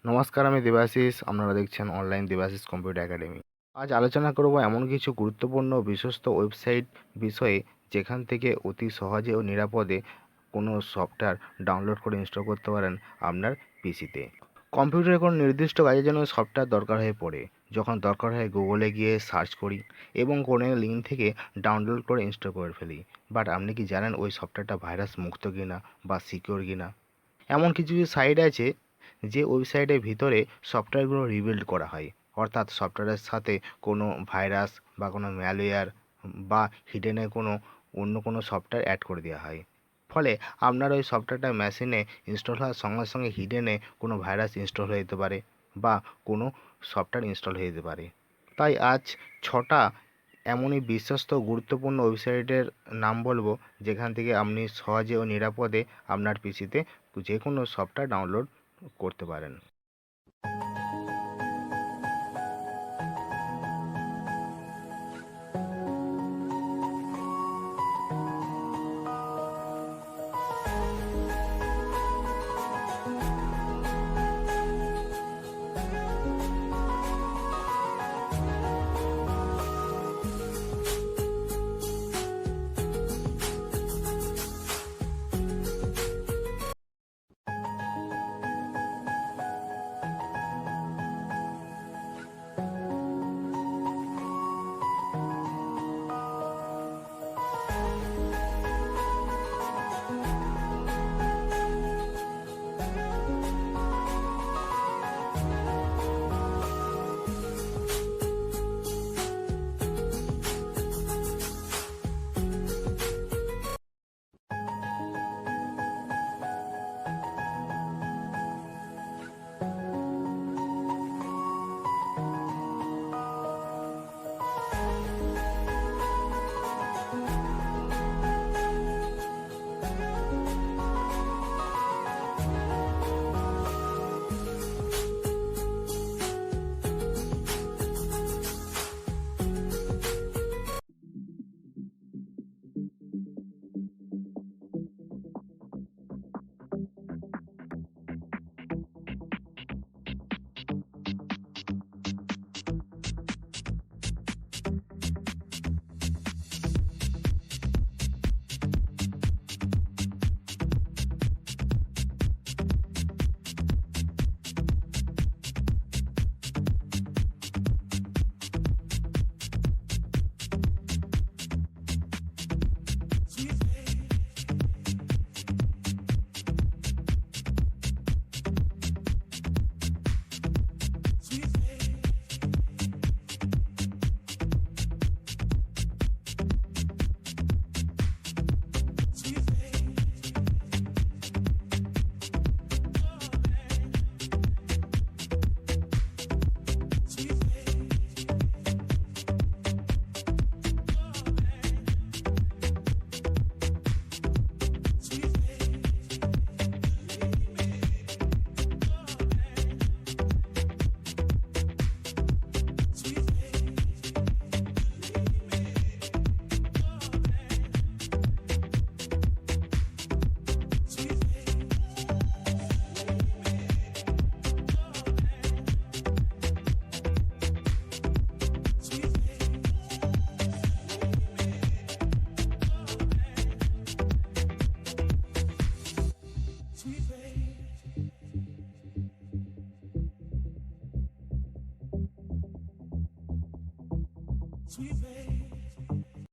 নমস্কার, আমি দেবাশিস। আপনারা দেখছেন অনলাইন দেবাশিস কম্পিউটার একাডেমি। আজ আলোচনা করব এমন কিছু গুরুত্বপূর্ণ বিশ্বস্ত ওয়েবসাইট বিষয়ে যেখান থেকে অতি সহজে ও নিরাপদে কোনো সফটওয়্যার ডাউনলোড করে ইনস্টল করতে পারেন আপনার পিসিতে। কম্পিউটারে কোনো নির্দিষ্ট কাজের জন্য সফটওয়্যার দরকার হয়ে পড়ে। যখন দরকার হয় গুগলে গিয়ে সার্চ করি এবং কোনো লিঙ্ক থেকে ডাউনলোড করে ইনস্টল করে ফেলি। বাট আপনি কি জানেন ওই সফটওয়্যারটা ভাইরাস মুক্ত কিনা বা সিকিউর কিনা? এমন কিছু কিছু সাইট আছে যে ওয়েবসাইটের ভিতরে সফটওয়্যারগুলো রিবিল্ড করা হয়, অর্থাৎ সফটওয়্যারের সাথে কোনো ভাইরাস বা কোনো ম্যালওয়্যার বা হিডেনের অন্য কোনো সফটওয়্যার অ্যাড করে দেওয়া হয়। ফলে আপনার ওই সফটওয়্যারটা মেশিনে ইনস্টল হওয়ার সঙ্গে সঙ্গে হিডেনে কোনো ভাইরাস ইনস্টল হয়ে যেতে পারে বা কোনো সফটওয়্যার ইনস্টল হয়ে যেতে পারে। তাই আজ 6টা এমনই বিশ্বস্ত গুরুত্বপূর্ণ ওয়েবসাইটের নাম বলবো যেখান থেকে আপনি সহজে ও নিরাপদে আপনার পিসিতে যে কোনো সফটওয়্যার ডাউনলোড করতে পারেন। Sweet babe.